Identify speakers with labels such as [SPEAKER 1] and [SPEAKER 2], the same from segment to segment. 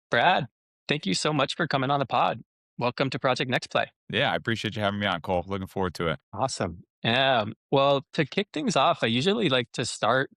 [SPEAKER 1] Brad, thank you so much for coming on the pod. Welcome to Project Next Play.
[SPEAKER 2] Yeah, I appreciate you having me on, Cole. Looking forward to it.
[SPEAKER 1] Awesome. Well, to kick things off, I usually like to start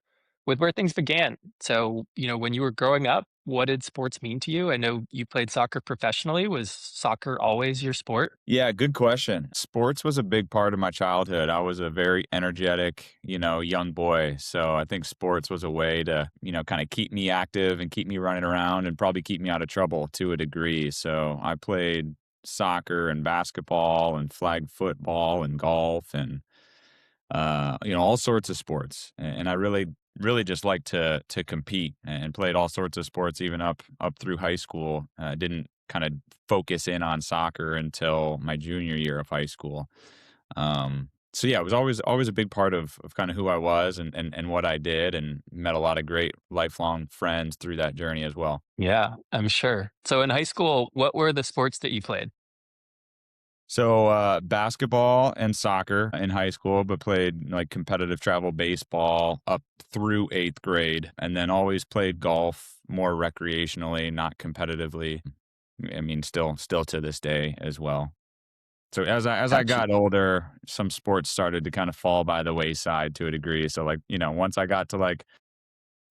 [SPEAKER 1] with where things began. So, when you were growing up, what did sports mean to you? I know you played soccer professionally. Was soccer always your sport?
[SPEAKER 2] Yeah, good question. Sports was a big part of my childhood. I was a very energetic, young boy. So I think sports was a way to, kind of keep me active and keep me running around and probably keep me out of trouble to a degree. So I played soccer and basketball and flag football and golf and all sorts of sports. And I really just like to compete and played all sorts of sports even up through high school. Didn't kind of focus in on soccer until my junior year of high school. So yeah, it was always a big part of kind of who I was and what I did, and met a lot of great lifelong friends through that journey as well.
[SPEAKER 1] Yeah, I'm sure. So in high school, what were the sports that you played?
[SPEAKER 2] So basketball and soccer in high school, but played like competitive travel baseball up through eighth grade, and then always played golf more recreationally, not competitively. I mean, still to this day as well. So as I
[SPEAKER 1] Gotcha.
[SPEAKER 2] got older, some sports started to kind of fall by the wayside to a degree. So like once I got to like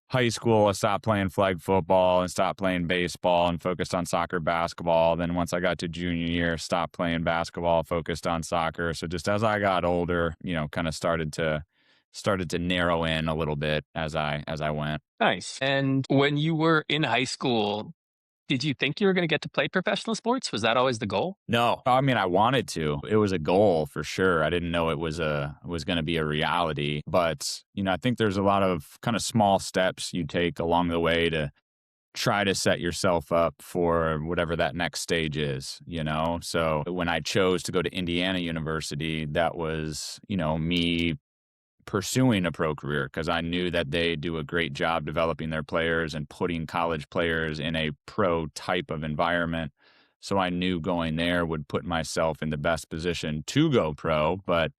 [SPEAKER 2] high school, I stopped playing flag football and stopped playing baseball and focused on soccer, basketball. Then once I got to junior year, stopped playing basketball, focused on soccer. So just as I got older, kind of started to narrow in a little bit as I went.
[SPEAKER 1] Nice. And when you were in high school, did you think you were going to get to play professional sports? Was that always the goal?
[SPEAKER 2] No, I mean I wanted to. It was a goal for sure. I didn't know it was going to be a reality, but I think there's a lot of kind of small steps you take along the way to try to set yourself up for whatever that next stage is. So when I chose to go to Indiana University, that was, me pursuing a pro career because I knew that they do a great job developing their players and putting college players in a pro type of environment. So I knew going there would put myself in the best position to go pro, but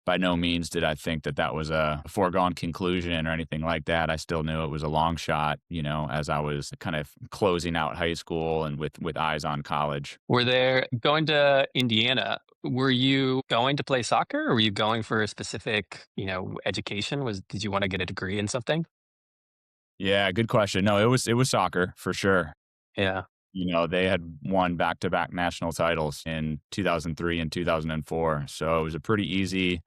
[SPEAKER 2] by no means did I think that that was a foregone conclusion or anything like that. I still knew it was a long shot, as I was kind of closing out high school and with eyes on college.
[SPEAKER 1] Were there going to Indiana, were you going to play soccer or were you going for a specific, education? Did you want to get a degree in something?
[SPEAKER 2] Yeah, good question. No, it was soccer for sure.
[SPEAKER 1] Yeah.
[SPEAKER 2] They had won back-to-back national titles in 2003 and 2004. So it was a pretty easy,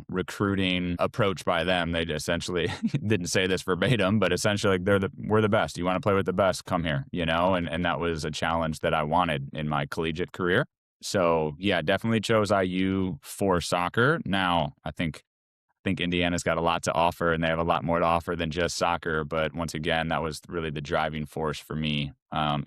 [SPEAKER 2] recruiting approach by them. They essentially didn't say this verbatim, but essentially like we're the best. You want to play with the best, come here. And that was a challenge that I wanted in my collegiate career. So yeah, definitely chose IU for soccer. Now, I think Indiana's got a lot to offer, and they have a lot more to offer than just soccer. But once again, that was really the driving force for me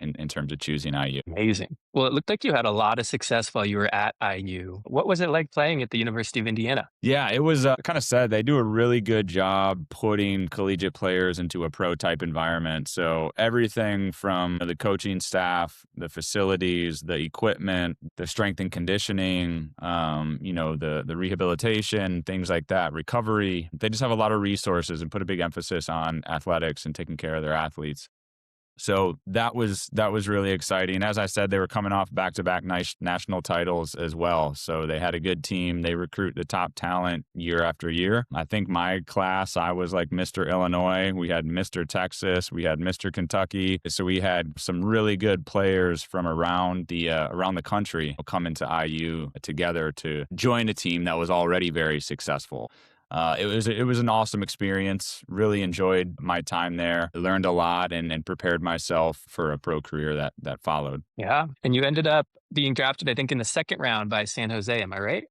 [SPEAKER 2] in terms of choosing IU.
[SPEAKER 1] Amazing. Well, it looked like you had a lot of success while you were at IU. What was it like playing at the University of Indiana?
[SPEAKER 2] Yeah, it was kind of said they do a really good job putting collegiate players into a pro type environment. So everything from the coaching staff, the facilities, the equipment, the strength and conditioning, the rehabilitation, things like that, recovery. They just have a lot of resources and put a big emphasis on athletics and taking care of their athletes. So that was really exciting. As I said, they were coming off back-to-back national titles as well. So they had a good team. They recruit the top talent year after year. I think my class, I was like Mr. Illinois. We had Mr. Texas. We had Mr. Kentucky. So we had some really good players from around the country come into IU together to join a team that was already very successful. It was an awesome experience. Really enjoyed my time there. Learned a lot and prepared myself for a pro career that followed.
[SPEAKER 1] Yeah. And you ended up being drafted, I think, in the second round by San Jose. Am I right?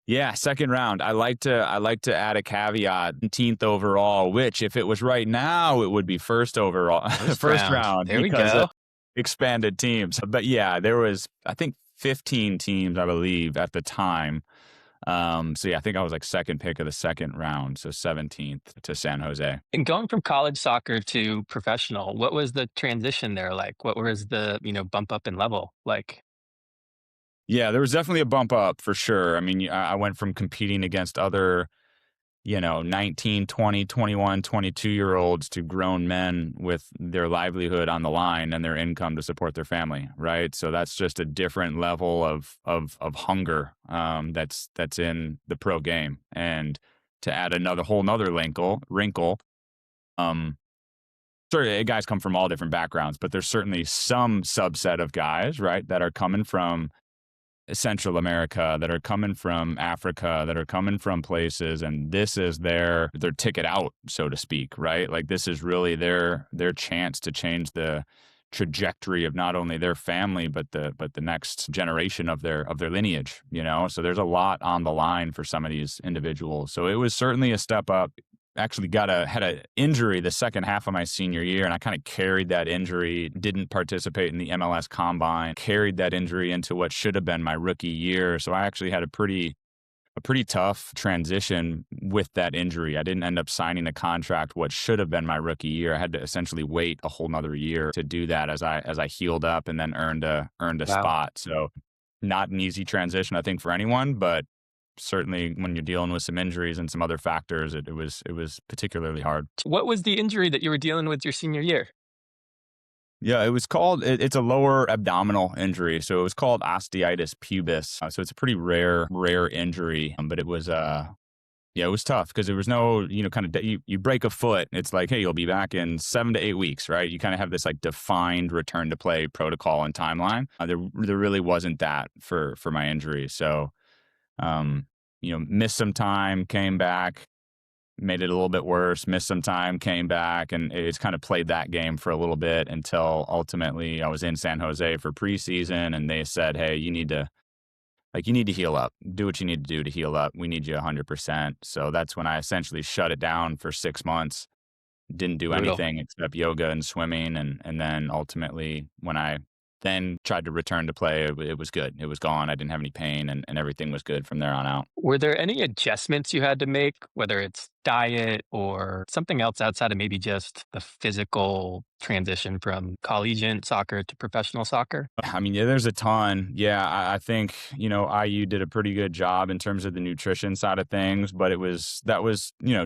[SPEAKER 2] Yeah, second round. I like to add a caveat, 19th overall, which if it was right now, it would be first overall,
[SPEAKER 1] First
[SPEAKER 2] first
[SPEAKER 1] round.
[SPEAKER 2] round
[SPEAKER 1] There we
[SPEAKER 2] because of
[SPEAKER 1] go.
[SPEAKER 2] expanded teams. But yeah, there was I think 15 teams, I believe, at the time. So yeah, I think I was like second pick of the second round, so 17th to San Jose.
[SPEAKER 1] And going from college soccer to professional, what was the transition there like? What was the, bump up in level like?
[SPEAKER 2] Yeah, there was definitely a bump up for sure. I mean, I went from competing against other 19, 20, 21, 22-year olds to grown men with their livelihood on the line and their income to support their family, right? So that's just a different level of hunger that's in the pro game. And to add another whole nother wrinkle, um, sure, guys come from all different backgrounds, but there's certainly some subset of guys, right, that are coming from Central America, that are coming from Africa, that are coming from places, and this is their ticket out, so to speak, right? Like this is really their chance to change the trajectory of not only their family but the next generation of their lineage, you know? So there's a lot on the line for some of these individuals. So it was certainly a step up. Actually had a injury the second half of my senior year, and I kind of carried that injury, didn't participate in the MLS combine, carried that injury into what should have been my rookie year. So I actually had a pretty tough transition with that injury. I didn't end up signing a contract what should have been my rookie year. I had to essentially wait a whole nother year to do that as I healed up and then earned a
[SPEAKER 1] Wow.
[SPEAKER 2] spot. So not an easy transition, I think, for anyone, but certainly when you're dealing with some injuries and some other factors, it was particularly hard.
[SPEAKER 1] What was the injury that you were dealing with your senior year?
[SPEAKER 2] Yeah, it was called. It's a lower abdominal injury, so it was called osteitis pubis. So it's a pretty rare injury, but it was yeah, it was tough because there was no, kind of you break a foot, it's like, hey, you'll be back in 7 to 8 weeks, right? You kind of have this like defined return to play protocol and timeline. There really wasn't that for my injury, so missed some time, came back, made it a little bit worse, missed some time, came back, and it's kind of played that game for a little bit until ultimately I was in San Jose for preseason and they said, hey, you need to heal up. Do what you need to do to heal up. We need you 100%. So that's when I essentially shut it down for 6 months. Didn't do
[SPEAKER 1] Brutal.
[SPEAKER 2] anything except yoga and swimming, and then ultimately when I then tried to return to play, it was good. It was gone. I didn't have any pain, and everything was good from there on out.
[SPEAKER 1] Were there any adjustments you had to make, whether it's diet or something else outside of maybe just the physical transition from collegiate soccer to professional soccer?
[SPEAKER 2] I mean, yeah, there's a ton. Yeah, I think, IU did a pretty good job in terms of the nutrition side of things, but that was,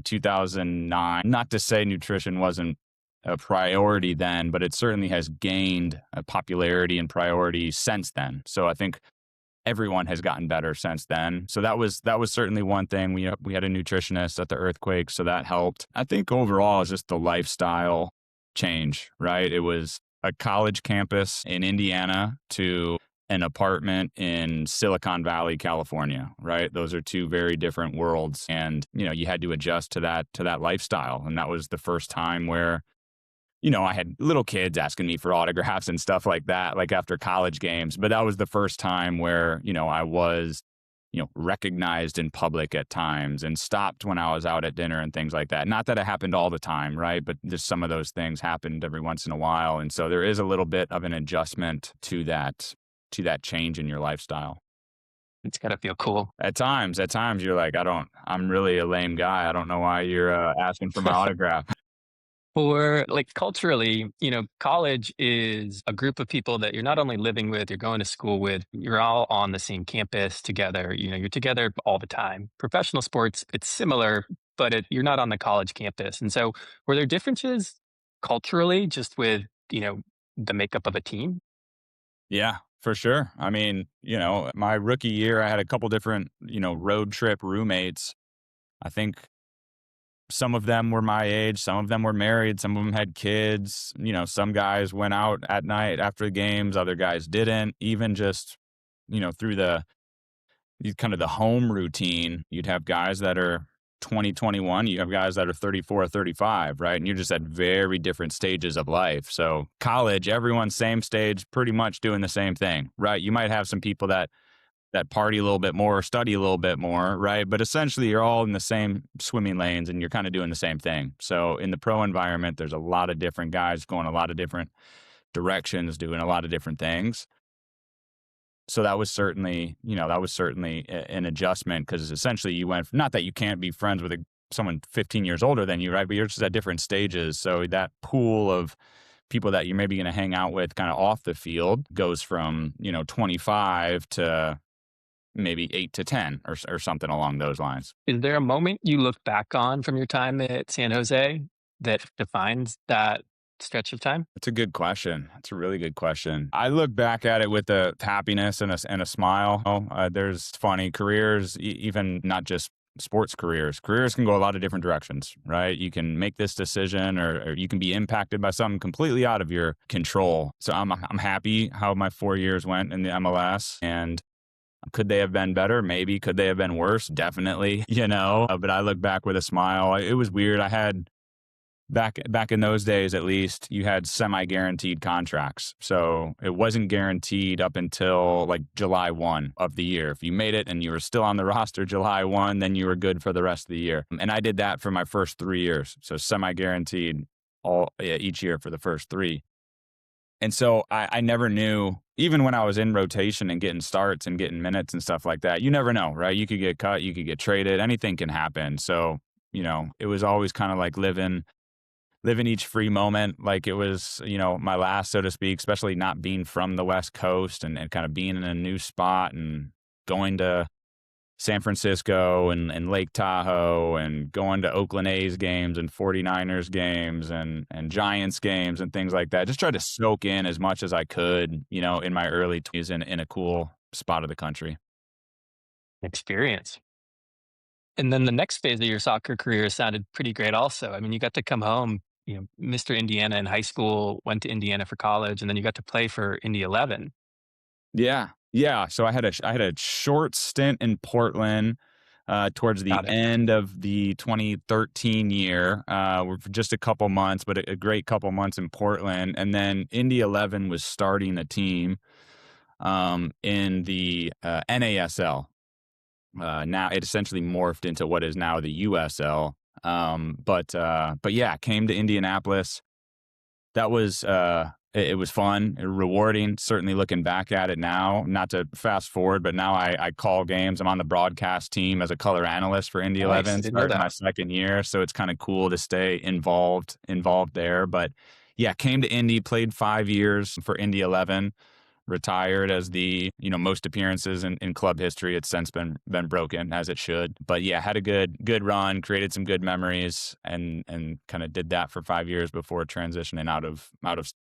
[SPEAKER 2] 2009. Not to say nutrition wasn't a priority then, but it certainly has gained a popularity and priority since then. So I think everyone has gotten better since then. So that was certainly one thing. We had a nutritionist at the Earthquake, so that helped. I think overall it's just the lifestyle change, right? It was a college campus in Indiana to an apartment in Silicon Valley, California, right? Those are two very different worlds, and you had to adjust to that lifestyle. And that was the first time where I had little kids asking me for autographs and stuff like that, like after college games. But that was the first time where, I was, recognized in public at times and stopped when I was out at dinner and things like that. Not that it happened all the time, right? But just some of those things happened every once in a while. And so there is a little bit of an adjustment to that change in your lifestyle.
[SPEAKER 1] It's gotta feel cool.
[SPEAKER 2] At times you're like, I'm really a lame guy. I don't know why you're asking for my autograph.
[SPEAKER 1] For like culturally, college is a group of people that you're not only living with, you're going to school with, you're all on the same campus together. You're together all the time. Professional sports, it's similar, but you're not on the college campus. And so, were there differences culturally just with, the makeup of a team?
[SPEAKER 2] Yeah, for sure. I mean, my rookie year, I had a couple different, road trip roommates. I think some of them were my age, some of them were married, some of them had kids. Some guys went out at night after the games, other guys didn't. Even just, through kind of the home routine, you'd have guys that are 20, 21, you have guys that are 34 or 35, right? And you're just at very different stages of life. So college, everyone's same stage, pretty much doing the same thing, right? You might have some people that party a little bit more, study a little bit more, right? But essentially you're all in the same swimming lanes and you're kind of doing the same thing. So in the pro environment, there's a lot of different guys going a lot of different directions, doing a lot of different things. So that was certainly an adjustment because essentially you went, not that you can't be friends with someone 15 years older than you, right? But you're just at different stages. So that pool of people that you're maybe going to hang out with kind of off the field goes from, 25 to maybe 8 to 10 or something along those lines.
[SPEAKER 1] Is there a moment you look back on from your time at San Jose that defines that stretch of time?
[SPEAKER 2] That's a good question. That's a really good question. I look back at it with a happiness and a smile. There's funny careers, even not just sports careers. Careers can go a lot of different directions, right? You can make this decision, or you can be impacted by something completely out of your control. So I'm happy how my 4 years went in the MLS, and could they have been better? Maybe. Could they have been worse? Definitely. But I look back with a smile. It was weird. I had back in those days, at least, you had semi-guaranteed contracts. So it wasn't guaranteed up until like July 1 of the year. If you made it and you were still on the roster July 1, then you were good for the rest of the year. And I did that for my first 3 years. So semi-guaranteed each year for the first three. And so I never knew, even when I was in rotation and getting starts and getting minutes and stuff like that, you never know, right? You could get cut, you could get traded, anything can happen. So, it was always kind of like living each free moment like it was, my last, so to speak, especially not being from the West Coast, and kind of being in a new spot and going to San Francisco and Lake Tahoe and going to Oakland A's games and 49ers games and Giants games and things like that. Just tried to soak in as much as I could, in my early 20s in a cool spot of the country.
[SPEAKER 1] Experience. And then the next phase of your soccer career sounded pretty great also. I mean, you got to come home, Mr. Indiana in high school, went to Indiana for college, and then you got to play for Indy 11.
[SPEAKER 2] Yeah. Yeah. So I had a short stint in Portland towards the
[SPEAKER 1] Got it.
[SPEAKER 2] end of the 2013 year, for just a couple months, but a great couple months in Portland. And then Indy 11 was starting a team in the NASL. Now it essentially morphed into what is now the USL. But yeah, came to Indianapolis. That was it was fun, rewarding. Certainly looking back at it now, not to fast forward, but now I call games. I'm on the broadcast team as a color analyst for Indy
[SPEAKER 1] Nice. I
[SPEAKER 2] 11,
[SPEAKER 1] didn't know
[SPEAKER 2] starting my
[SPEAKER 1] that.
[SPEAKER 2] second year. So it's kind of cool to stay involved there. But yeah, came to Indy, played 5 years for Indy 11, retired as the most appearances in club history. It's since been broken, as it should. But yeah, had a good run, created some good memories, and kind of did that for 5 years before transitioning out of.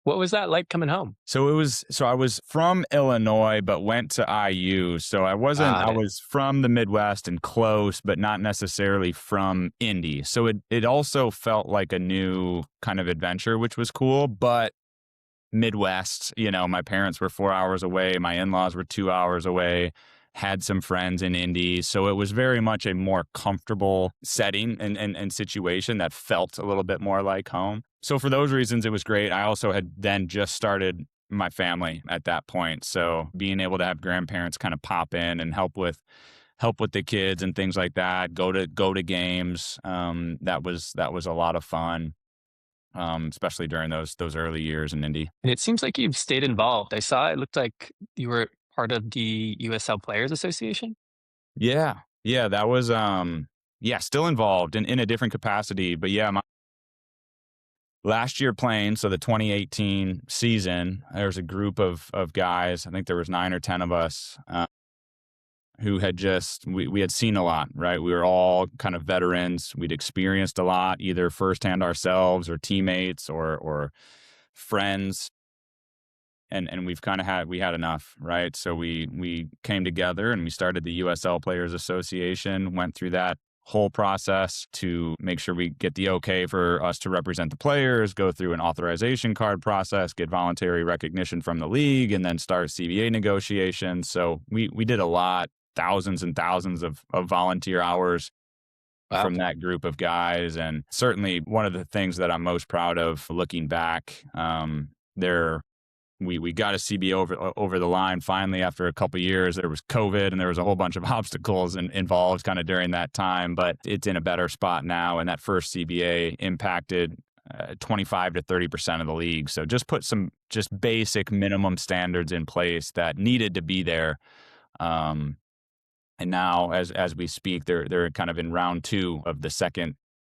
[SPEAKER 1] What was that like coming home?
[SPEAKER 2] So I was from Illinois but went to IU. So I
[SPEAKER 1] Got it.
[SPEAKER 2] was from the Midwest and close, but not necessarily from Indy. So it also felt like a new kind of adventure, which was cool, but Midwest, my parents were 4 hours away. My in-laws were 2 hours away, had some friends in Indy. So it was very much a more comfortable setting and situation that felt a little bit more like home. So for those reasons, it was great. I also had then just started my family at that point. So being able to have grandparents kind of pop in and help with the kids and things like that, go to games. That was a lot of fun, especially during those early years in Indy.
[SPEAKER 1] And it seems like you've stayed involved. I saw it looked like you were part of the USL Players Association.
[SPEAKER 2] Yeah, yeah, that was yeah, still involved in a different capacity, but yeah, my last year playing, so the 2018 season, there was a group of guys. I think there was 9 or 10 of us. Who had we had seen a lot, right? We were all kind of veterans. We'd experienced a lot, either firsthand ourselves or teammates or friends. And we had enough, right? So we came together and we started the USL Players Association, went through that whole process to make sure we get the okay for us to represent the players, go through an authorization card process, get voluntary recognition from the league, and then start CBA negotiations. So we did a lot, thousands and thousands of volunteer hours
[SPEAKER 1] Wow.
[SPEAKER 2] from that group of guys. And certainly one of the things that I'm most proud of looking back, there we got a CBA over the line finally after a couple of years. There was COVID and there was a whole bunch of obstacles involved kind of during that time, but it's in a better spot now. And that first CBA impacted 25 to 30% of the league. So just put some just basic minimum standards in place that needed to be there. And now, as we speak, they're kind of in round two of the second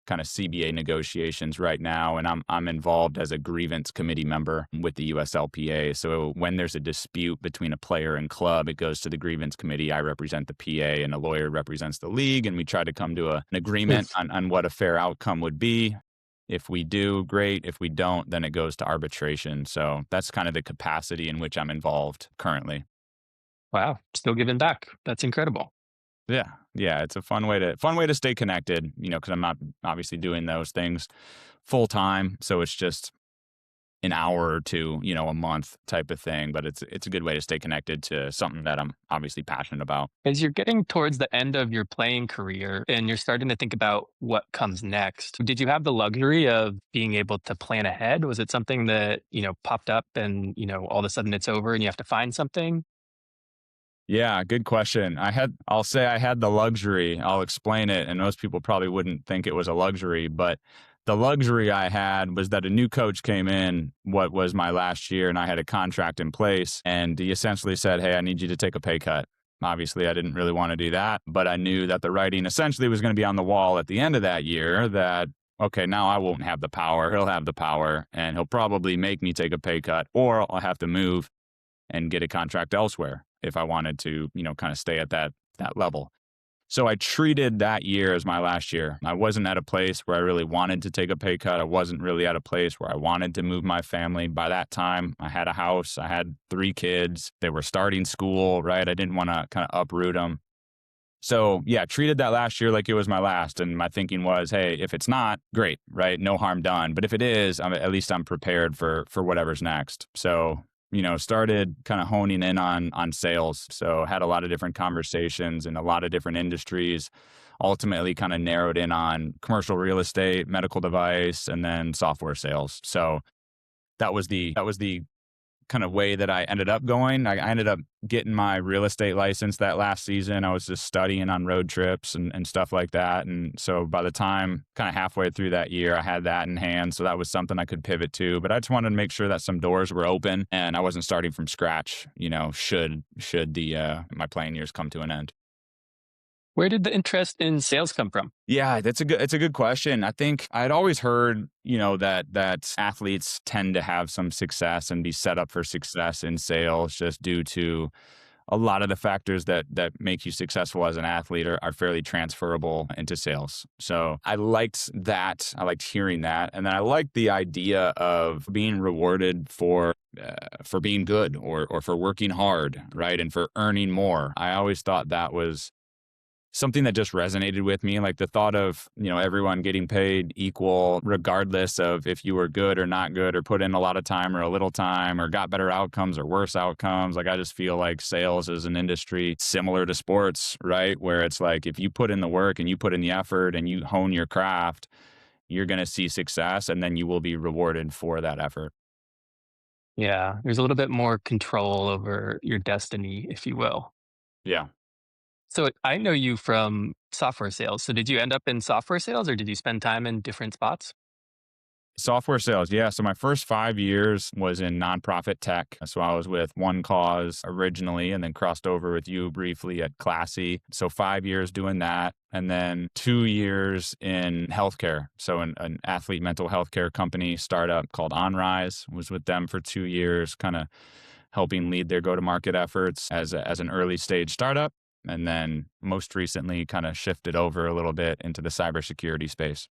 [SPEAKER 2] kind of CBA negotiations right now, and I'm involved as a grievance committee member with the USLPA. So when there's a dispute between a player and club, it goes to the grievance committee. I represent the PA, and a lawyer represents the league, and we try to come to an agreement on what a fair outcome would be. If we do, great. If we don't, then it goes to arbitration. So that's kind of the capacity in which I'm involved currently.
[SPEAKER 1] Wow, still giving back. That's incredible.
[SPEAKER 2] Yeah. Yeah, it's a fun way to stay connected, because I'm not obviously doing those things full time, so it's just an hour or two, a month type of thing, but it's a good way to stay connected to something that I'm obviously passionate about.
[SPEAKER 1] As you're getting towards the end of your playing career and you're starting to think about what comes next, did you have the luxury of being able to plan ahead? Was it something that, popped up and, all of a sudden it's over and you have to find something?
[SPEAKER 2] Yeah, good question. I'll say I had the luxury. I'll explain it, and most people probably wouldn't think it was a luxury, but the luxury I had was that a new coach came in what was my last year, and I had a contract in place, and he essentially said, "Hey, I need you to take a pay cut." Obviously, I didn't really want to do that, but I knew that the writing essentially was going to be on the wall at the end of that year that okay, now I won't have the power. He'll have the power, and he'll probably make me take a pay cut, or I'll have to move and get a contract elsewhere if I wanted to, kind of stay at that level. So I treated that year as my last year. I wasn't at a place where I really wanted to take a pay cut. I wasn't really at a place where I wanted to move my family. By that time, I had a house, I had 3 kids. They were starting school, right? I didn't want to kind of uproot them. So yeah, treated that last year like it was my last. And my thinking was, hey, if it's not, great, right? No harm done. But if it is, at least I'm prepared for whatever's next. So started kind of honing in on sales. So had a lot of different conversations in a lot of different industries. Ultimately, kind of narrowed in on commercial real estate, medical device, and then software sales. So that was the kind of way that I ended up going. I ended up getting my real estate license that last season. I was just studying on road trips and stuff like that. And so by the time kind of halfway through that year, I had that in hand. So that was something I could pivot to. But I just wanted to make sure that some doors were open and I wasn't starting from scratch, should the my playing years come to an end.
[SPEAKER 1] Where did the interest in sales come from?
[SPEAKER 2] Yeah, it's a good question. I think I'd always heard, that athletes tend to have some success and be set up for success in sales just due to a lot of the factors that make you successful as an athlete are fairly transferable into sales. So I liked that. I liked hearing that, and then I liked the idea of being rewarded for being good or for working hard, right, and for earning more. I always thought that was something that just resonated with me, like the thought of, everyone getting paid equal regardless of if you were good or not good or put in a lot of time or a little time or got better outcomes or worse outcomes. Like I just feel like sales is an industry similar to sports, right? Where it's like if you put in the work and you put in the effort and you hone your craft, you're going to see success and then you will be rewarded for that effort.
[SPEAKER 1] Yeah, there's a little bit more control over your destiny, if you will.
[SPEAKER 2] Yeah.
[SPEAKER 1] So I know you from software sales. So did you end up in software sales or did you spend time in different spots?
[SPEAKER 2] Software sales, yeah. So my first 5 years was in nonprofit tech. So I was with One Cause originally and then crossed over with you briefly at Classy. So 5 years doing that. And then 2 years in healthcare. So an athlete mental health care company startup called OnRise, was with them for 2 years, kind of helping lead their go-to-market efforts as an early stage startup. And then most recently kind of shifted over a little bit into the cybersecurity space.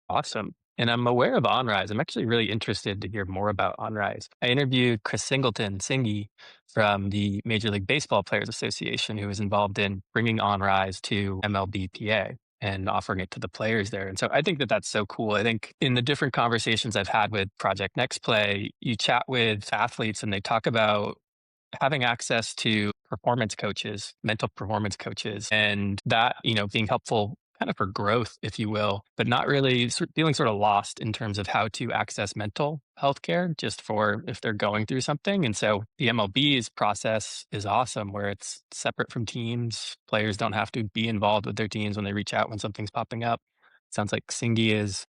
[SPEAKER 1] Awesome. And I'm aware of OnRise. I'm actually really interested to hear more about OnRise. I interviewed Chris Singleton, Singy, from the Major League Baseball Players Association, who was involved in bringing OnRise to MLBPA and offering it to the players there. And so I think that that's so cool. I think in the different conversations I've had with Project Next Play, you chat with athletes and they talk about having access to performance coaches, mental performance coaches, and that, being helpful kind of for growth, if you will, but not really feeling sort of lost in terms of how to access mental health care just for if they're going through something. And so the MLB's process is awesome where it's separate from teams. Players don't have to be involved with their teams when they reach out when something's popping up. Sounds like Singy is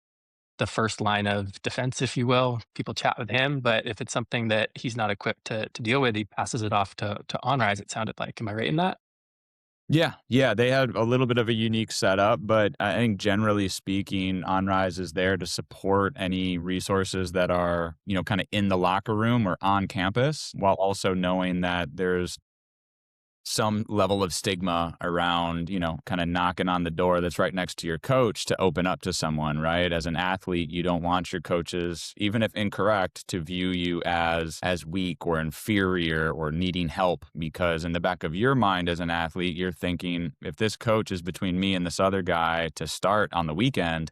[SPEAKER 1] the first line of defense, if you will. People chat with him, but if it's something that he's not equipped to deal with, he passes it off to OnRise, it sounded like. Am I right in that?
[SPEAKER 2] Yeah, yeah, they had a little bit of a unique setup, but I think generally speaking, OnRise is there to support any resources that are, kind of in the locker room or on campus, while also knowing that there's some level of stigma around, kind of knocking on the door that's right next to your coach to open up to someone, right? As an athlete, you don't want your coaches, even if incorrect, to view you as weak or inferior or needing help, because in the back of your mind as an athlete, you're thinking, if this coach is between me and this other guy to start on the weekend,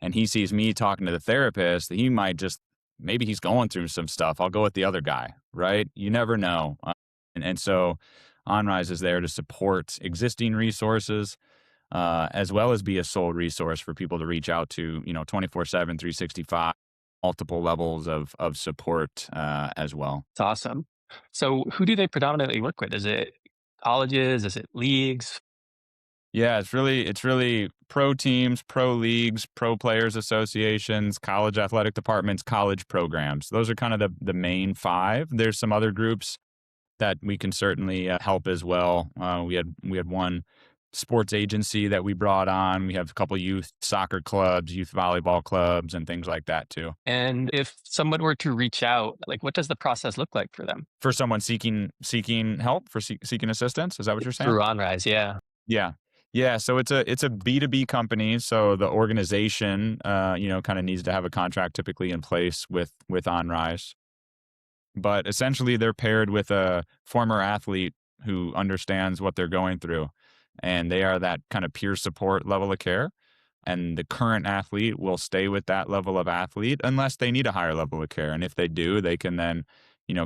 [SPEAKER 2] and he sees me talking to the therapist, he might just, maybe he's going through some stuff. I'll go with the other guy, right? You never know. And so OnRise is there to support existing resources, as well as be a sole resource for people to reach out to, 24/7, 365, multiple levels of support as well.
[SPEAKER 1] It's awesome. So who do they predominantly work with? Is it colleges? Is it leagues?
[SPEAKER 2] Yeah, it's really pro teams, pro leagues, pro players associations, college athletic departments, college programs. Those are kind of the main five. There's some other groups that we can certainly help as well. We had one sports agency that we brought on. We have a couple youth soccer clubs, youth volleyball clubs, and things like that too.
[SPEAKER 1] And if someone were to reach out, like what does the process look like for them?
[SPEAKER 2] For someone seeking help, for seeking assistance, is that what you're saying?
[SPEAKER 1] Through OnRise, yeah.
[SPEAKER 2] Yeah. Yeah, so it's a B2B company, so the organization, kind of needs to have a contract typically in place with OnRise. But essentially, they're paired with a former athlete who understands what they're going through, and they are that kind of peer support level of care. And the current athlete will stay with that level of athlete unless they need a higher level of care. And if they do, they can then,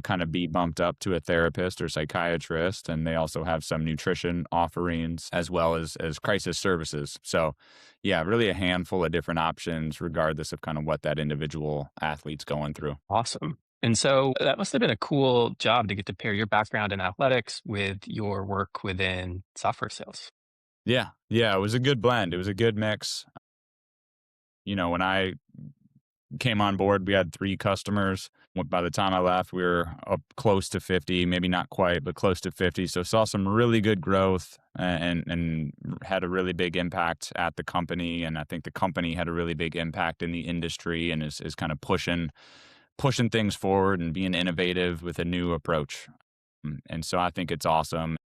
[SPEAKER 2] kind of be bumped up to a therapist or psychiatrist. And they also have some nutrition offerings as well as crisis services. So, yeah, really a handful of different options, regardless of kind of what that individual athlete's going through.
[SPEAKER 1] Awesome. And so that must have been a cool job to get to pair your background in athletics with your work within software sales.
[SPEAKER 2] Yeah. Yeah. It was a good blend. It was a good mix. When I came on board, we had 3 customers. By the time I left, we were up close to 50, maybe not quite, but close to 50. So saw some really good growth and had a really big impact at the company. And I think the company had a really big impact in the industry and is kind of pushing things forward and being innovative with a new approach. And so I think it's awesome.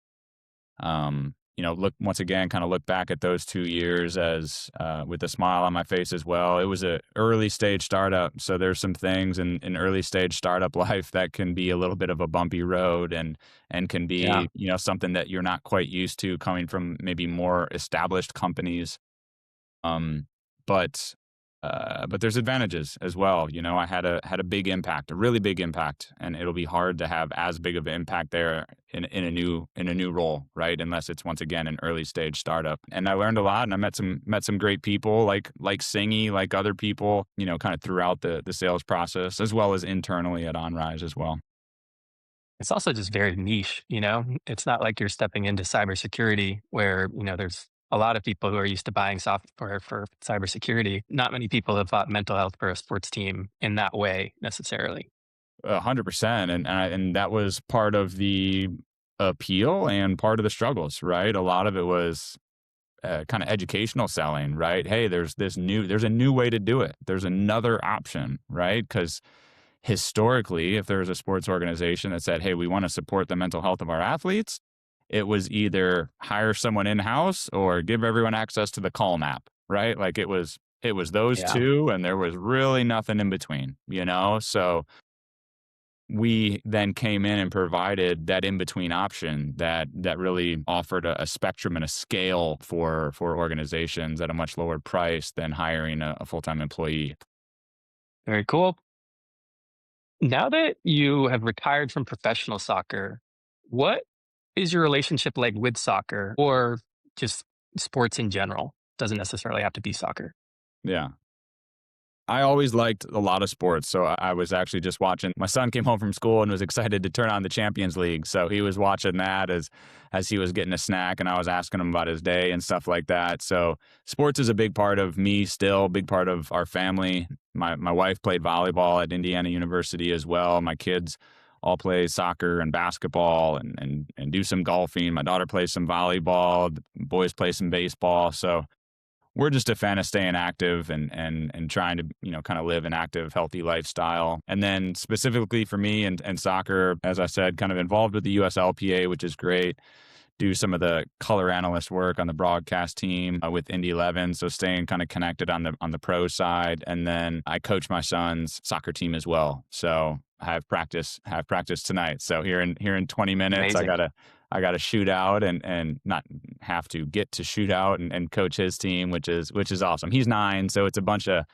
[SPEAKER 2] Look once again, kind of look back at those 2 years as with a smile on my face as well. It was a early stage startup, so there's some things in early stage startup life that can be a little bit of a bumpy road and can
[SPEAKER 1] Yeah.
[SPEAKER 2] be something that you're not quite used to coming from maybe more established companies. Um, but but there's advantages as well. I had a big impact, a really big impact, and it'll be hard to have as big of an impact there in a new role, right? Unless it's once again an early stage startup. And I learned a lot, and I met some great people like Singy, like other people, kind of throughout the sales process as well as internally at OnRise as well.
[SPEAKER 1] It's also just very niche, you know? It's not like you're stepping into cybersecurity where, there's a lot of people who are used to buying software for cybersecurity. Not many people have bought mental health for a sports team in that way necessarily.
[SPEAKER 2] 100%, and that was part of the appeal and part of the struggles, right? A lot of it was kind of educational selling, right? Hey, there's a new way to do it. There's another option, right? Because historically, if there was a sports organization that said, hey, we want to support the mental health of our athletes, it was either hire someone in house or give everyone access to the Calm app, right? Like it was those
[SPEAKER 1] Yeah.
[SPEAKER 2] two, and there was really nothing in between. So we then came in and provided that in between option that really offered a spectrum and a scale for organizations at a much lower price than hiring a full-time employee.
[SPEAKER 1] Very cool. Now that you have retired from professional soccer, what is your relationship like with soccer or just sports in general? Doesn't necessarily have to be soccer.
[SPEAKER 2] Yeah. I always liked a lot of sports. So I was actually just watching. My son came home from school and was excited to turn on the Champions League. So he was watching that as he was getting a snack, and I was asking him about his day and stuff like that. So sports is a big part of me still, big part of our family. My wife played volleyball at Indiana University as well. My kids all play soccer and basketball and do some golfing. My daughter plays some volleyball. The boys play some baseball. So we're just a fan of staying active and trying to kind of live an active, healthy lifestyle. And then specifically for me and soccer, as I said, kind of involved with the USLPA, which is great. Do some of the color analyst work on the broadcast team with Indy 11, so staying kind of connected on the pro side. And then I coach my son's soccer team as well. So I have practice tonight. So here in 20 minutes,
[SPEAKER 1] Amazing.
[SPEAKER 2] I gotta shoot out and not have to get to shoot out and coach his team, which is awesome. He's 9, so it's a bunch of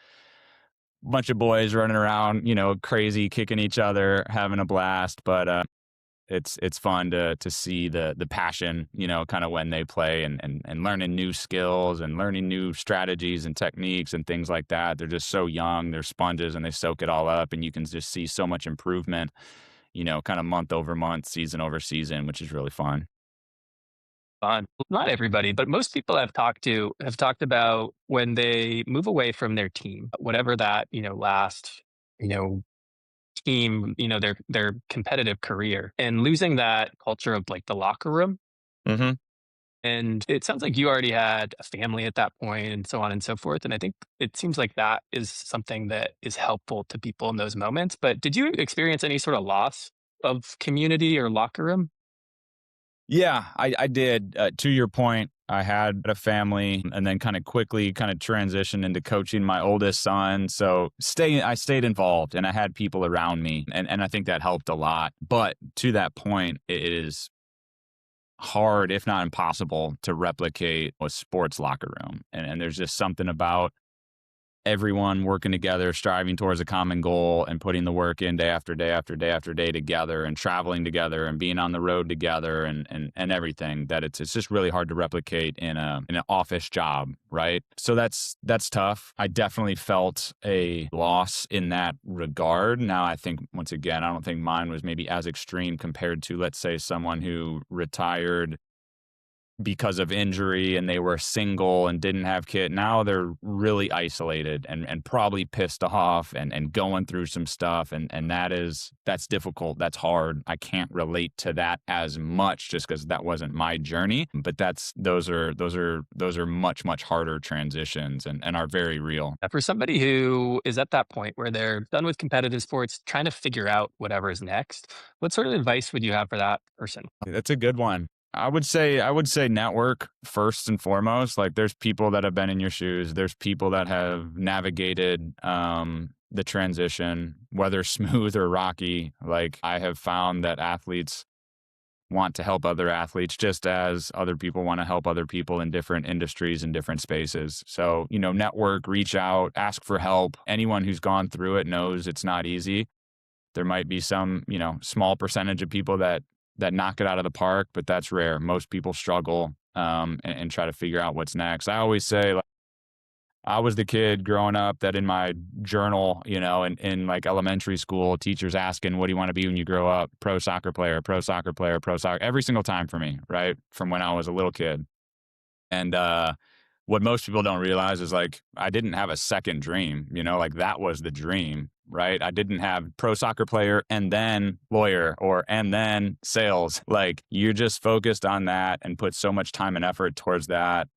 [SPEAKER 2] boys running around, crazy, kicking each other, having a blast. But it's fun to see the passion, kind of when they play and learning new skills and learning new strategies and techniques and things like that. They're just so young, they're sponges and they soak it all up, and you can just see so much improvement, kind of month over month, season over season, which is really fun.
[SPEAKER 1] Fun. Not everybody, but most people I've talked to have talked about when they move away from their team, whatever that, last, you know, team, their competitive career and losing that culture of like the locker room.
[SPEAKER 2] Hmm.
[SPEAKER 1] And it sounds like you already had a family at that point and so on and so forth. And I think it seems like that is something that is helpful to people in those moments. But did you experience any sort of loss of community or locker room?
[SPEAKER 2] Yeah, I did. To your point, I had a family and then kind of quickly kind of transitioned into coaching my oldest son. So I stayed involved and I had people around me, and I think that helped a lot. But to that point, it is hard, if not impossible, to replicate a sports locker room. And there's just something about everyone working together, striving towards a common goal and putting the work in day after day after day after day together and traveling together and being on the road together and everything, that it's just really hard to replicate in an office job, right? So that's tough. I definitely felt a loss in that regard. Now I think, once again, I don't think mine was maybe as extreme compared to, let's say, someone who retired because of injury and they were single and didn't have kid. Now they're really isolated and probably pissed off and going through some stuff. And that's difficult. That's hard. I can't relate to that as much just because that wasn't my journey. But those are much, much harder transitions and are very real.
[SPEAKER 1] For somebody who is at that point where they're done with competitive sports, trying to figure out whatever is next, what sort of advice would you have for that person?
[SPEAKER 2] That's a good one. I would say network first and foremost. Like, there's people that have been in your shoes. There's people that have navigated the transition, whether smooth or rocky. Like, I have found that athletes want to help other athletes just as other people want to help other people in different industries and different spaces. So, network, reach out, ask for help. Anyone who's gone through it knows it's not easy. There might be some, small percentage of people that knock it out of the park, but that's rare. Most people struggle and try to figure out what's next. I always say, like, I was the kid growing up that in my journal, in like elementary school, teachers asking, "What do you want to be when you grow up?" Pro soccer player, pro soccer player, pro soccer. Every single time for me, right, from when I was a little kid. And what most people don't realize is, like, I didn't have a second dream, like that was the dream, right? I didn't have pro soccer player and then lawyer and then sales. Like, you're just focused on that and put so much time and effort towards that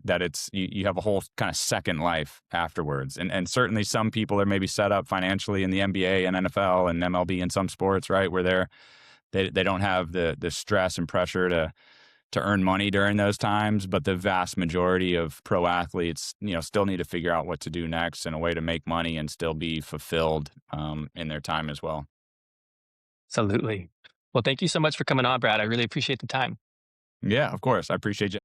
[SPEAKER 2] you have a whole kind of second life afterwards. And certainly some people are maybe set up financially in the NBA and NFL and MLB in some sports, right? Where they don't have the stress and pressure to earn money during those times. But the vast majority of pro athletes, still need to figure out what to do next and a way to make money and still be fulfilled in their time as well.
[SPEAKER 1] Absolutely. Well, thank you so much for coming on, Brad. I really appreciate the time.
[SPEAKER 2] Yeah, of course. I appreciate you.